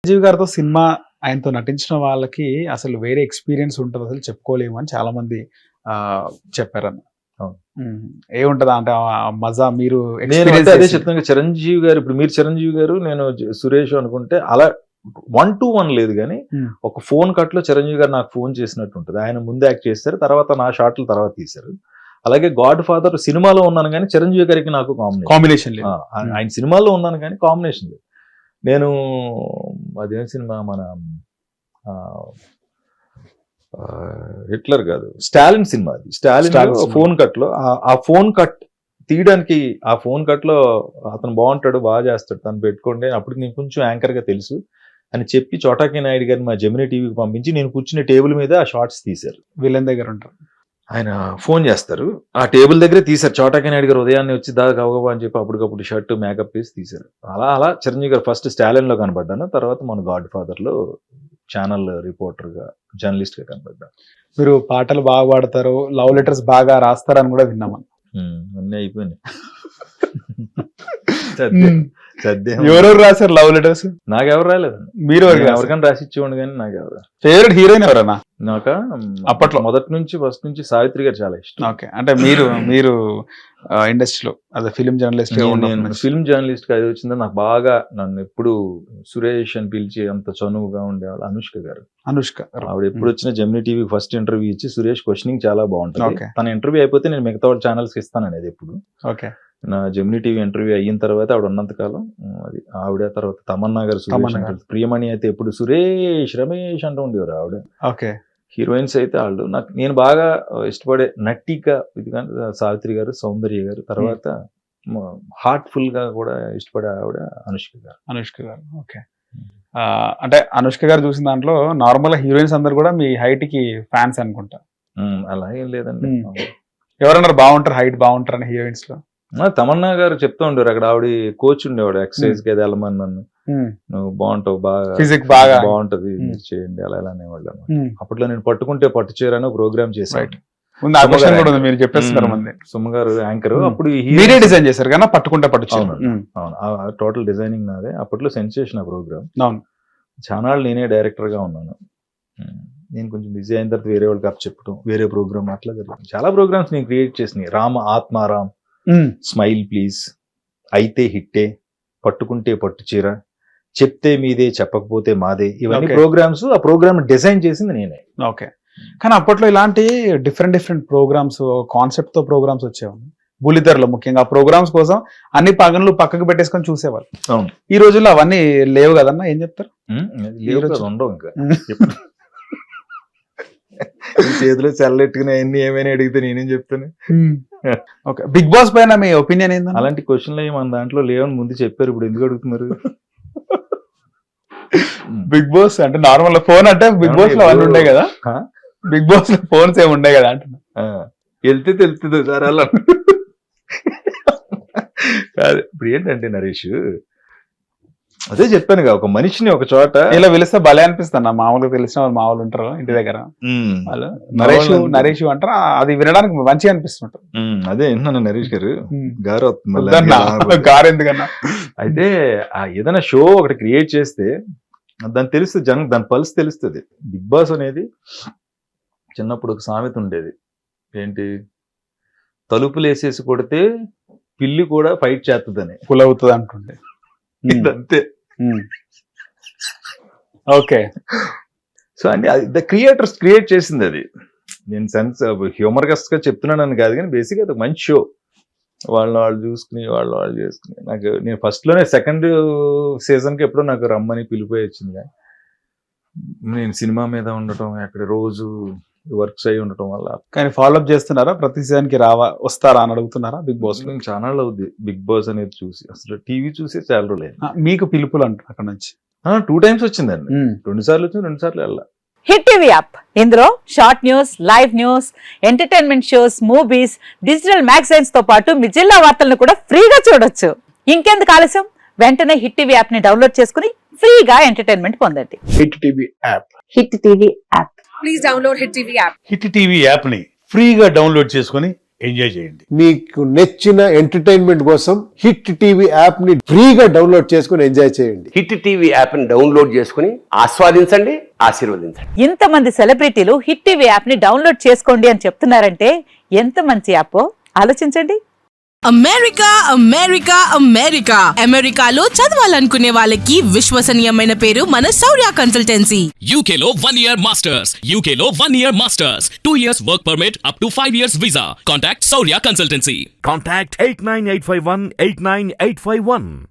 చిరంజీవి గారితో సినిమా ఆయనతో నటించిన వాళ్ళకి అసలు వేరే ఎక్స్పీరియన్స్ ఉంటుంది అసలు చెప్పుకోలేము అని చాలా మంది చెప్పారన్న. అవును. ఏముంటదా అంటే ఆ మజా మీరు నేను experience అయితే అదే చేసి- చెప్తాను. చిరంజీవి గారు, ఇప్పుడు మీరు చిరంజీవి గారు, నేను సురేష్ అనుకుంటే అలా 1-to-1 లేదు కానీ Hmm. ఒక ఫోన్ కట్ లో చిరంజీవి గారు నాకు ఫోన్ చేసినట్టు ఉంటుంది. ఆయన ముందు యాక్ట్ చేస్తారు, తర్వాత నా షాట్లు తర్వాత తీశారు. అలాగే గాడ్ ఫాదర్ సినిమాలో ఉన్నాను కానీ చిరంజీవి గారికి నాకు కాంబినేషన్ లేదు. ఆయన సినిమాలో ఉన్నాను కానీ కాంబినేషన్ లేదు. నేను అదేం సినిమా మన హిట్లర్ కాదు, స్టాలిన్ సినిమా. అది Stalin Stalin cinema. Phone cut లో ఆ ఫోన్ కట్ తీయడానికి ఆ ఫోన్ కట్ లో అతను బాగుంటాడు, బాగా చేస్తాడు, తను పెట్టుకోండి. అప్పుడు నేను కొంచెం యాంకర్ గా తెలుసు అని చెప్పి చోటాకి నాయుడు గారిని మా జెమినీ టీవీకి పంపించి నేను కూర్చునే టేబుల్ మీద ఆ షార్ట్స్ తీశారు. విలన్ దగ్గర ఉంటారు. ఆయన ఫోన్ చేస్తారు, ఆ టేబుల్ దగ్గరే తీశారు. చోటాకి నాయుడు గారు ఉదయాన్నే వచ్చి దాకా అవగవా అని చెప్పి అప్పటికప్పుడు షర్ట్ మేకప్ వేసి తీశారు. అలా చిరంజీవి గారు ఫస్ట్ స్టాలిన్ లో కనబడ్డాను, తర్వాత మన గాడ్ ఫాదర్ లో ఛానల్ రిపోర్టర్ గా, జర్నలిస్ట్ గా కనబడ్డాను. మీరు పాటలు బాగా పాడతారు, లవ్ లెటర్స్ బాగా రాస్తారని కూడా విన్నాము. అన్నీ అయిపోయినాయి. ఎవరెవరు రాశారు లవ్ లెటర్స్? నాకెవరు రాలేదండి. మీరు ఎవరికైనా రాసి ఇచ్చేవాడు కానీ నాకెవరు. ఫేవరెట్ హీరోయిన్ ఎవరన్నా? నాక అప్పట్లో ఫస్ట్ నుంచి సావిత్రి గారు చాలా ఇష్టం. ఓకే, అంటే మీరు ఇండస్ట్రీలో అదే ఫిలిం జర్నలిస్ట్ నేను ఫిల్మ్ జర్నలిస్ట్ గా అది వచ్చిందో నాకు బాగా, నన్ను ఎప్పుడు సురేష్ అని పిలిచి అంత చనువుగా ఉండేవాళ్ళు అనుష్క గారు. అనుష్క ఆవిడ ఎప్పుడు వచ్చిన జెమినీ టీవీ ఫస్ట్ ఇంటర్వ్యూ ఇచ్చి, సురేష్ క్వశ్చనింగ్ చాలా బాగుంటుంది, Okay. తన ఇంటర్వ్యూ అయిపోతే నేను మిగతా వాళ్ళ ఛానల్స్ ఇస్తాను అనేది ఎప్పుడు. ఓకే, నా జెమినీ టీవీ ఇంటర్వ్యూ అయిన తర్వాత ఆవిడ ఉన్నంతకాలం అది ఆవిడ, తర్వాత తమన్నా గారు, సురేష్ తమన్నా అంటారు. ప్రియమణి అయితే ఎప్పుడు సురేష్ రమేష్ అంటూ ఉండేవారు ఆవిడ. ఓకే. హీరోయిన్స్ అయితే వాళ్ళు నేను బాగా ఇష్టపడే నటిగా ఇది కానీ సావిత్రి గారు, సౌందర్య గారు, తర్వాత హార్ట్ఫుల్ గా కూడా ఇష్టపడే ఆవిడ అనుష్క గారు. అనుష్క గారు ఓకే. అంటే అనుష్క గారు చూసిన దాంట్లో నార్మల్ హీరోయిన్స్ అందరు కూడా మీ హైట్ కి ఫ్యాన్స్ అనుకుంటా. అలా ఏం లేదండి. ఎవరన్నారు బాగుంటారు, హైట్ బాగుంటారు అని హీరోయిన్స్ లో? తమన్నా గారు చెప్తా ఉండేవారు, అక్కడ ఆవిడ కోచ్ ఉండేవాడు, ఎక్సర్సైజ్ కి అది వెళ్ళమని నన్ను, నువ్వు బాగుంటావు, బాగా ఫిజిక్ బాగా బాగుంటది, చేయండి అలా ఇలా అనేవాళ్ళు. అప్పట్లో నేను పట్టుకుంటే పట్టు చీరని ప్రోగ్రామ్ చేశాను. ఉంది, ఆ క్వశ్చన్ కూడా ఉంది, మీరు చెప్పేస్తున్నారు మంది. సుమ గారు యాంకర్. అప్పుడు మీరే డిజైన్ చేశారు కదా పట్టుకుంటే పట్టు? అవును, టోటల్ డిజైనింగ్ నాదే. అప్పట్లో సెన్సేషన్ ఆ ప్రోగ్రామ్. అవును, ఛానల్ నేనే డైరెక్టర్ గా ఉన్నాను. నేను కొంచెం బిజీ అయిన తర్వాత వేరే వాళ్ళకి అప్ చెప్పడం, వేరే ప్రోగ్రామ్ అట్లా జరుగుతుంది. చాలా ప్రోగ్రామ్స్ నేను క్రియేట్ చేసినాయి. ఆత్మారాం, స్మైల్ ప్లీజ్, అయితే హిట్టే, పట్టుకుంటే పట్టు చీర, చెప్తే మీదే చెప్పకపోతే మాదే, ఇవన్నీ ప్రోగ్రామ్స్. ఆ ప్రోగ్రామ్ డిజైన్ చేసింది నేనే. ఓకే. కానీ అప్పట్లో ఇలాంటి డిఫరెంట్ ప్రోగ్రామ్స్, కాన్సెప్ట్ తో ప్రోగ్రామ్స్ వచ్చేవాళ్ళు బుల్లితెరలో. ముఖ్యంగా ఆ ప్రోగ్రామ్స్ కోసం అన్ని పనులు పక్కకు పెట్టేసుకొని చూసేవాళ్ళు. అవును, ఈ రోజుల్లో అవన్నీ లేవు కదన్నా, ఏం చెప్తారు? ఉండవు ఇంకా. చేతిలో చల్లెట్టుకుని అన్ని ఏమైనా అడిగితే నేనేం చెప్తాను. ఓకే, బిగ్ బాస్ పైన మీ ఒపీనియన్ ఏంది? అలాంటి క్వశ్చన్లు ఏమి మన దాంట్లో లేవని ముందు చెప్పారు, ఇప్పుడు ఎందుకు అడుగుతున్నారు? బిగ్ బాస్ అంటే నార్మల్ ఫోన్ అంటే బిగ్ బాస్ లో అన్నీ ఉంటాయి కదా, బిగ్ బాస్ లో ఫోన్స్ ఏమి ఉంటాయి కదా అంటున్నా. వెళ్తే తెలుస్తుంది సార్ అలా కాదు. ఇప్పుడు ఏంటంటే నరేష్, అదే చెప్పాను కదా, ఒక మనిషిని ఒక చోట ఇలా పిలిస్తే భలే అనిపిస్తాను. మామూలుగా తెలిసిన వాళ్ళు మామూలు ఉంటారు ఇంటి దగ్గర, వాళ్ళు నరేష్ అంటారు, అది వినడానికి మంచిగా అనిపిస్తుంటారు. అదే వింటున్నాను నరేష్ గారు గారు గారు ఎందుకన్నా. అయితే ఏదైనా షో ఒకటి క్రియేట్ చేస్తే దాన్ని తెలుస్తుంది జనం, దాని పల్స్ తెలుస్తుంది. బిగ్ బాస్ అనేది చిన్నప్పుడు ఒక సామెత ఉండేది, ఏంటి, తలుపులు వేసేసి కొడితే పిల్లి కూడా ఫైట్ చేస్తుందని, పులవుతుంది అంటుండే. ఇదంతే. ఓకే. సో అంటే ద క్రియేటర్స్ క్రియేట్ చేసింది అది. నేను సెన్స్ హ్యూమర్గస్ గా చెప్తున్నాను కాదు, కానీ బేసిక్ అది ఒక మంచి షో. వాళ్ళు చూసుకుని వాళ్ళు చేసుకుని, నాకు నేను ఫస్ట్ లోనే సెకండ్ సీజన్ కి ఎప్పుడో నాకు రమ్మని పిలిపోయి వచ్చింది. కానీ నేను సినిమా మీద ఉండటం, అక్కడ రోజు వర్క్స్ అయి ఉండటం వల్ల. కానీ ఫాలోఅప్ చేస్తున్నారా? ప్రతి సీజన్ కి వస్తారా అని అడుగుతున్నారా బిగ్ బాస్? ఛానల్ అవుద్ది బిగ్ బాస్ అనేది చూసి, అసలు టీవీ చూసి చాలా రోజులు. మీకు పిలుపులు అంటారు అక్కడ నుంచి? 2 times వచ్చిందండి. 2 సార్లు వచ్చింది, 2 సార్లు వెళ్ళా. హిట్ టీవీ యాప్, ఇందులో short news, live news, entertainment shows, movies, digital magazines తో పాటు మీ జిల్లా వార్తలను కూడా ఫ్రీగా చూడొచ్చు. ఇంకెందుకు ఆలస్యం, వెంటనే హిట్ టీవీ యాప్ ని డౌన్లోడ్ చేసుకుని ఫ్రీగా ఎంటర్టైన్మెంట్ పొందండి. Hit TV app. Hit TV app. Please download Hit TV app. Hit TV యాప్ని ఫ్రీగా డౌన్లోడ్ చేసుకొని ఎంజాయ్ చేయండి. మీకు నచ్చిన ఎంటర్టైన్మెంట్ కోసం హిట్ టీవీ యాప్ ని ఫ్రీగా డౌన్లోడ్ చేసుకుని ఎంజాయ్ చేయండి. హిట్ టీవీ యాప్ ని డౌన్లోడ్ చేసుకుని ఆస్వాదించండి, ఆశీర్వదించండి. ఇంతమంది సెలబ్రిటీలు హిట్ టీవీ యాప్ ని డౌన్లోడ్ చేసుకోండి అని చెప్తున్నారంటే ఎంత మంచి యాప్ ఆలోచించండి. అమెరికా అమెరికా అమెరికా అమెరికాలో చదవాలనుకునే వాళ్ళకి విశ్వసనీయమైన పేరు మన శౌర్య కన్సల్టెన్సీ. UK లో 1 year masters. UK లో 1 year masters. 2 years work permit up to 5 years visa. Contact Saurya Consultancy. Contact 89851 89851.